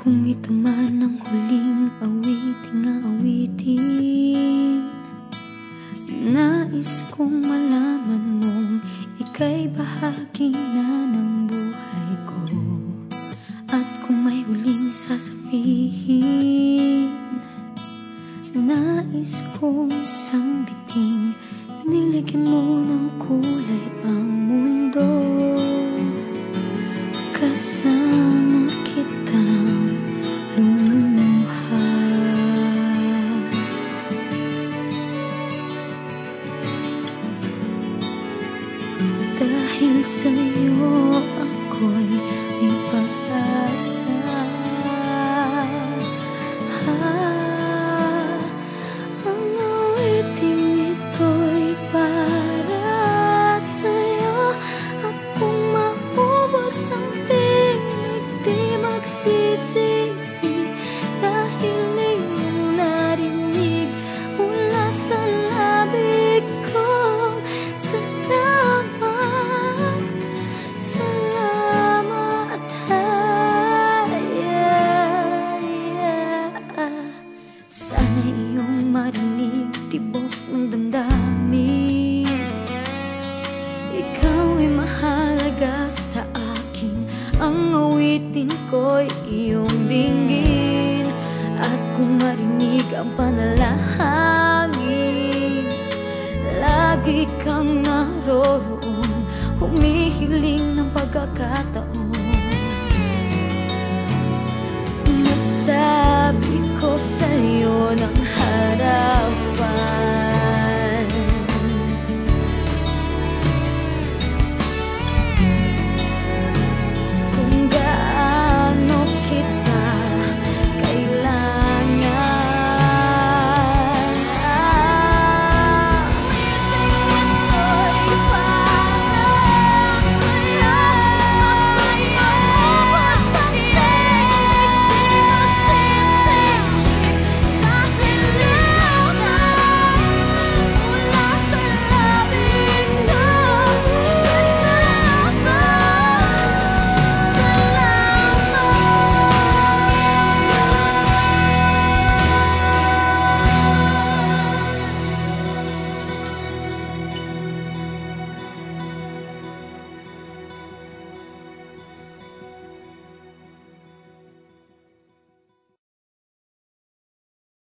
Kung ito man ang huling awiting aawitin, nais kong malaman mong ika'y bahagi na ng buhay ko. At kung may huling sasabihin, nais kong sambiting, niligyan mo ng kulay ang mundo. Kasama kitang lumuha, dahil sa'yo ako'y may pag-asa. Ang awiting ito'y para sa'yo, at kung maubos ang tinig di magsisisi, dahil iyong narinig mula sa labig ko. Salamat, salamat, sana iyong marinig tibok ng damdamin. Ikaw ay mahalaga sa akin, ang awitin ko'y iyong dinggin. At kung marinig ang panalangin, lagi kang naroroon, humihiling ng pagkakataon. Masabi ko sa'yo ng harapan,